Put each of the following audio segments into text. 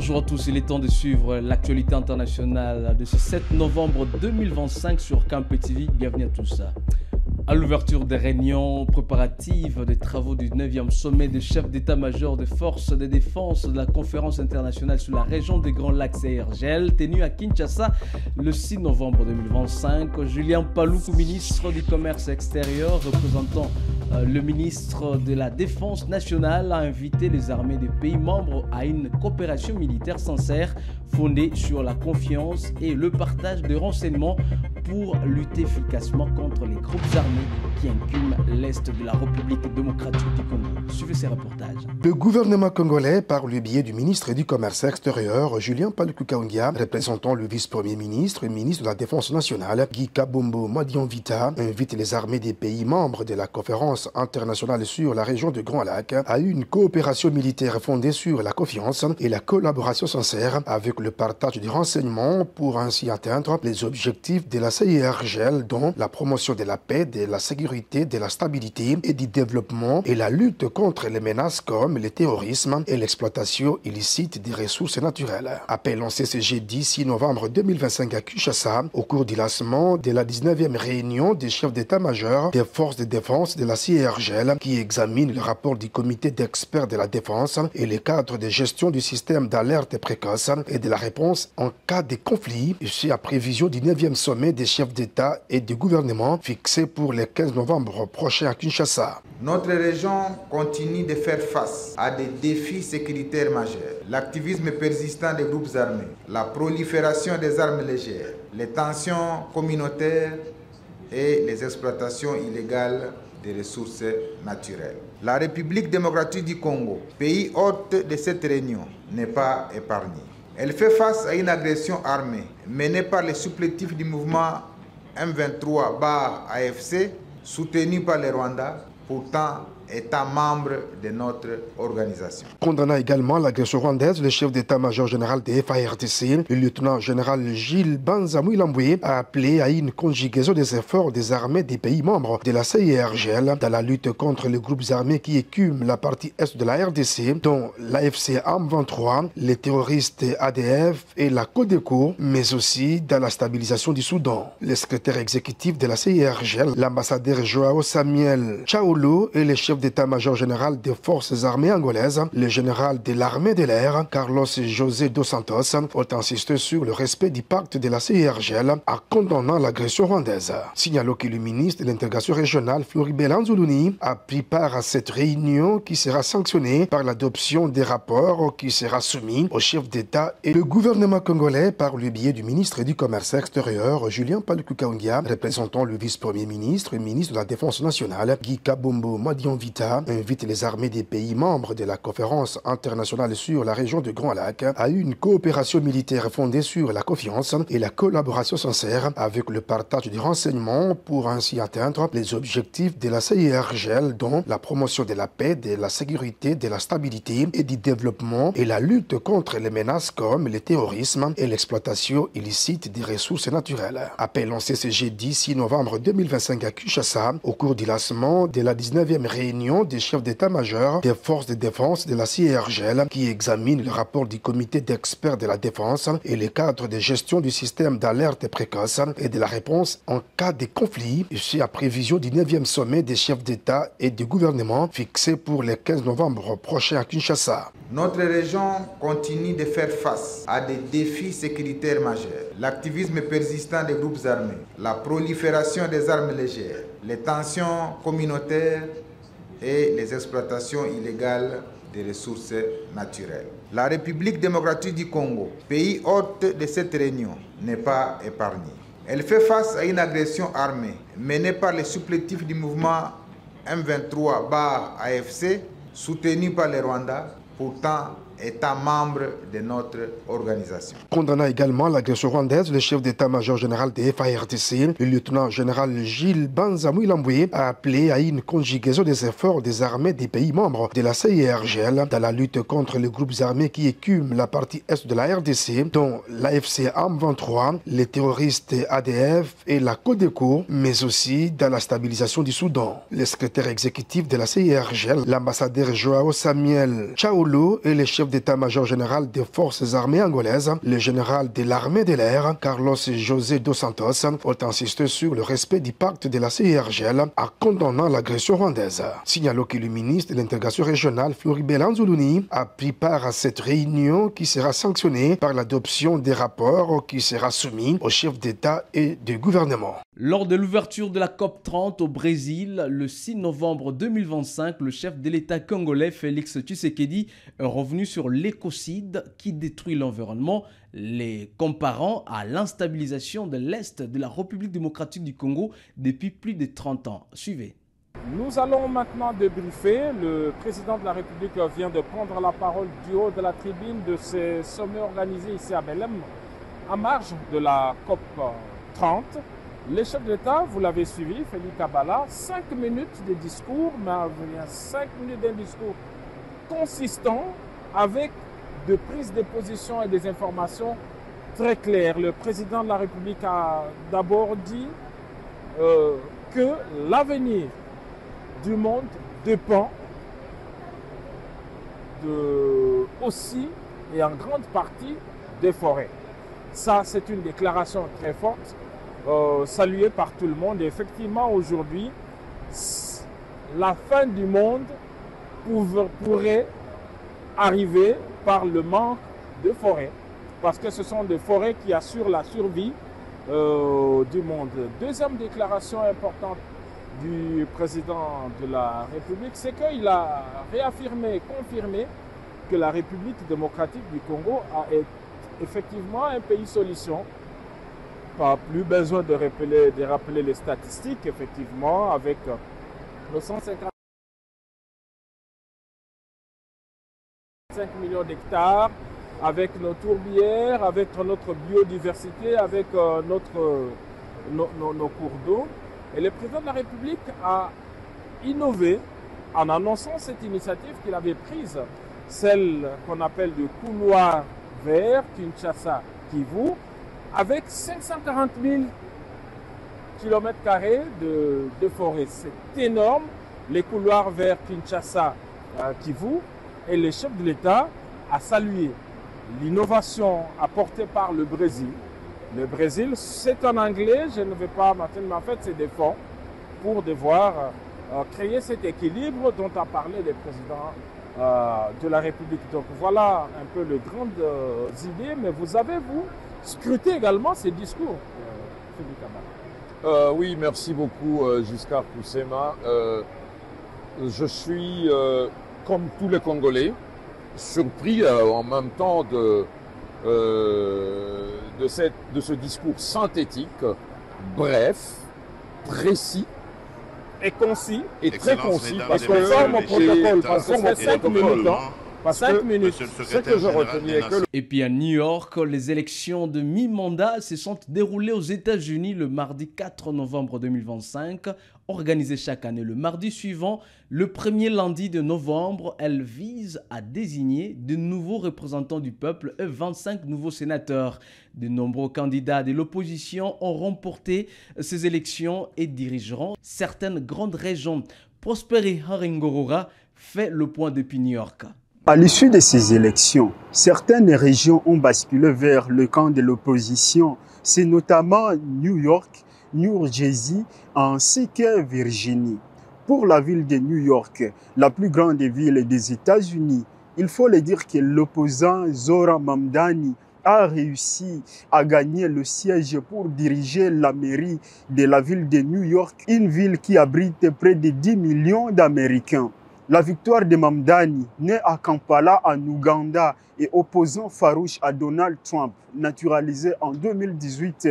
Bonjour à tous, il est temps de suivre l'actualité internationale de ce 7 novembre 2025 sur Camp TV. Bienvenue à tous. À l'ouverture des réunions préparatives des travaux du 9e sommet des chefs d'état-major des forces de défense de la conférence internationale sur la région des Grands Lacs CIRGL, tenue à Kinshasa le 6 novembre 2025, Julien Paluku, ministre du Commerce extérieur, représentant le ministre de la Défense nationale, a invité les armées des pays membres à une coopération militaire sincère fondée sur la confiance et le partage de renseignements pour lutter efficacement contre les groupes armés qui incument l'Est de la République démocratique du Congo. Suivez ces reportages. Le gouvernement congolais, par le biais du ministre du Commerce extérieur, Julien Paluku, représentant le vice-premier ministre et ministre de la Défense nationale, Guy Kabombo Madian-Vita, invite les armées des pays membres de la conférence internationale sur la région de Grands Lacs à une coopération militaire fondée sur la confiance et la collaboration sincère avec le partage des renseignements pour ainsi atteindre les objectifs de la CIRGL, dont la promotion de la paix, de la sécurité, de la stabilité et du développement et la lutte contre les menaces comme le terrorisme et l'exploitation illicite des ressources naturelles. Appel lancé ce jeudi 6 novembre 2025 à Kinshasa au cours du lancement de la 19e réunion des chefs d'état-major des forces de défense de la CIRGL qui examine le rapport du comité d'experts de la défense et les cadres de gestion du système d'alerte précoce et de la réponse en cas de conflit, ici à prévision du 9e sommet des chefs d'État et du gouvernement fixé pour le 15 novembre prochain à Kinshasa. Notre région continue de faire face à des défis sécuritaires majeurs. L'activisme persistant des groupes armés, la prolifération des armes légères, les tensions communautaires et les exploitations illégales des ressources naturelles. La République démocratique du Congo, pays hôte de cette réunion, n'est pas épargnée. Elle fait face à une agression armée menée par les supplétifs du mouvement M23/AFC, soutenu par le Rwanda, pourtant étant membre de notre organisation. Condamnant également l'agression rwandaise, le chef d'état-major général des FARDC, le lieutenant général Gilles Banzamouilamboué, a appelé à une conjugaison des efforts des armées des pays membres de la CIRGL dans la lutte contre les groupes armés qui écument la partie est de la RDC, dont l'AFC AM23, les terroristes ADF et la Codeco, mais aussi dans la stabilisation du Soudan. Le secrétaire exécutif de la CIRGL, l'ambassadeur Joao Samuel Chaolo et le chef d'état-major général des forces armées angolaises, le général de l'armée de l'air, Carlos José dos Santos, ont insisté sur le respect du pacte de la CIRGL en condamnant l'agression rwandaise. Signalons que le ministre de l'intégration régionale, Floribert Anzoulouni, a pris part à cette réunion qui sera sanctionnée par l'adoption des rapports qui sera soumis au chef d'État et le gouvernement congolais par le biais du ministre du Commerce extérieur, Julien Paluku, représentant le vice-premier ministre et ministre de la Défense nationale, Guy Kabombo Madian-Vita, invite les armées des pays membres de la conférence internationale sur la région de Grands Lacs à une coopération militaire fondée sur la confiance et la collaboration sincère avec le partage des renseignements pour ainsi atteindre les objectifs de la CIRGL, dont la promotion de la paix, de la sécurité, de la stabilité et du développement et la lutte contre les menaces comme le terrorisme et l'exploitation illicite des ressources naturelles. Appel lancé ce jeudi 6 novembre 2025 à Kinshasa au cours du lancement de la 19e réunion des chefs d'état-major des forces de défense de la CIRGL qui examine le rapport du comité d'experts de la défense et les cadres de gestion du système d'alerte précoce et de la réponse en cas de conflit, ici à prévision du 9e sommet des chefs d'État et du gouvernement fixé pour le 15 novembre prochain à Kinshasa. Notre région continue de faire face à des défis sécuritaires majeurs. L'activisme persistant des groupes armés, la prolifération des armes légères, les tensions communautaires et les exploitations illégales des ressources naturelles. La République démocratique du Congo, pays hôte de cette réunion, n'est pas épargnée. Elle fait face à une agression armée menée par les supplétifs du mouvement M23/AFC, soutenu par le Rwanda, pourtant étant membre de notre organisation. Condamnant également l'agression rwandaise, le chef d'état-major général des FARDC, le lieutenant général Gilles Banzamouilamboué, a appelé à une conjugaison des efforts des armées des pays membres de la CIRGL dans la lutte contre les groupes armés qui écument la partie est de la RDC, dont l'AFC AM23, les terroristes ADF et la Codeco, mais aussi dans la stabilisation du Soudan. Le secrétaire exécutif de la CIRGL, l'ambassadeur Joao Samuel Chaolo et le chef d'état-major général des forces armées angolaises, le général de l'armée de l'air, Carlos José dos Santos, ont insisté sur le respect du pacte de la CIRGL en condamnant l'agression rwandaise. Signalons que le ministre de l'intégration régionale, Floribert Anzoulouni, a pris part à cette réunion qui sera sanctionnée par l'adoption des rapports qui sera soumis aux chefs d'État et de gouvernement. Lors de l'ouverture de la COP30 au Brésil, le 6 novembre 2025, le chef de l'État congolais Félix Tshisekedi est revenu sur l'écocide qui détruit l'environnement, les comparant à l'instabilisation de l'Est de la République démocratique du Congo depuis plus de 30 ans. Suivez. Nous allons maintenant débriefer. Le président de la République vient de prendre la parole du haut de la tribune de ce sommet organisé ici à Belém, en marge de la COP30. Les chefs d'État, vous l'avez suivi, Félix Kabala, 5 minutes de discours, mais 5 minutes d'un discours consistant avec de prises de position et des informations très claires. Le président de la République a d'abord dit que l'avenir du monde dépend aussi et en grande partie des forêts. Ça, c'est une déclaration très forte. Salué par tout le monde. Et effectivement, aujourd'hui, la fin du monde pourrait arriver par le manque de forêts, parce que ce sont des forêts qui assurent la survie du monde. Deuxième déclaration importante du président de la République, c'est qu'il a réaffirmé, confirmé que la République démocratique du Congo est effectivement un pays solution. Pas plus besoin de rappeler les statistiques, effectivement, avec nos 155 millions d'hectares, avec nos tourbières, avec notre biodiversité, avec nos cours d'eau. Et le président de la République a innové en annonçant cette initiative qu'il avait prise, celle qu'on appelle le couloir vert Kinshasa-Kivu, avec 540 000 km² de forêt. C'est énorme, les couloirs vers Kinshasa-Kivu. Et le chef de l'État a salué l'innovation apportée par le Brésil. Le Brésil, c'est en anglais, je ne vais pas maintenant, mais en fait, c'est des fonds pour devoir créer cet équilibre dont a parlé le président de la République. Donc voilà un peu les grandes idées, mais vous avez, vous, scruté également ces discours, Félix Kabala. Oui, merci beaucoup, Giscard Poussema. Je suis, comme tous les Congolais, surpris en même temps de ce discours synthétique, bref, précis et concis, et très concis, parce que conforme au protocole, parce que c'est 5 minutes. Pas 5 minutes. Ce que je retenais que... Et puis à New York, les élections de mi-mandat se sont déroulées aux États-Unis le mardi 4 novembre 2025. Organisées chaque année le mardi suivant, le premier lundi de novembre, elles visent à désigner de nouveaux représentants du peuple et 25 nouveaux sénateurs. De nombreux candidats de l'opposition ont remporté ces élections et dirigeront certaines grandes régions. Prosperi Haringorora fait le point depuis New York. À l'issue de ces élections, certaines régions ont basculé vers le camp de l'opposition. C'est notamment New York, New Jersey ainsi que Virginie. Pour la ville de New York, la plus grande ville des États-Unis, il faut le dire que l'opposant Zora Mamdani a réussi à gagner le siège pour diriger la mairie de la ville de New York, une ville qui abrite près de 10 millions d'Américains. La victoire de Mamdani, né à Kampala en Ouganda et opposant farouche à Donald Trump, naturalisé en 2018,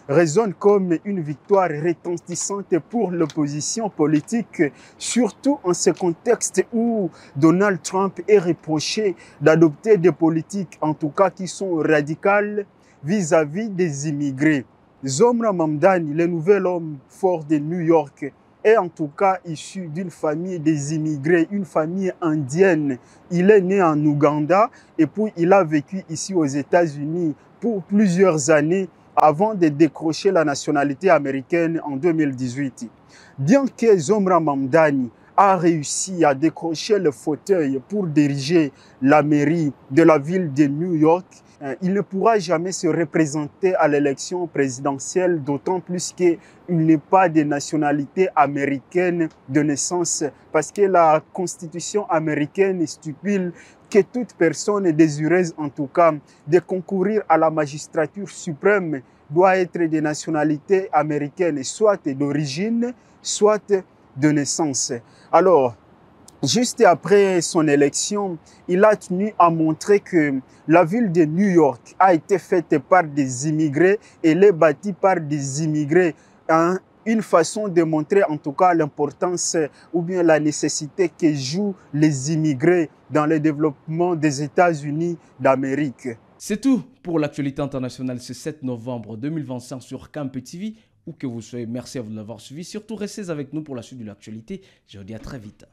résonne comme une victoire retentissante pour l'opposition politique, surtout en ce contexte où Donald Trump est reproché d'adopter des politiques, en tout cas qui sont radicales, vis-à-vis des immigrés. Zora Mamdani, le nouvel homme fort de New York, est en tout cas issu d'une famille des immigrés, une famille indienne. Il est né en Ouganda et puis il a vécu ici aux États-Unis pour plusieurs années avant de décrocher la nationalité américaine en 2018. Bien que Zora Mamdani a réussi à décrocher le fauteuil pour diriger la mairie de la ville de New York, il ne pourra jamais se représenter à l'élection présidentielle, d'autant plus qu'il n'est pas de nationalité américaine de naissance, parce que la constitution américaine stipule que toute personne désireuse, en tout cas, de concourir à la magistrature suprême doit être de nationalité américaine, soit d'origine, soit de naissance. Alors, juste après son élection, il a tenu à montrer que la ville de New York a été faite par des immigrés et elle est bâtie par des immigrés. Une façon de montrer en tout cas l'importance ou bien la nécessité que jouent les immigrés dans le développement des États-Unis d'Amérique. C'est tout pour l'actualité internationale ce 7 novembre 2025 sur Campe TV. Où que vous soyez, merci à vous de l'avoir suivi. Surtout, restez avec nous pour la suite de l'actualité. Je vous dis à très vite.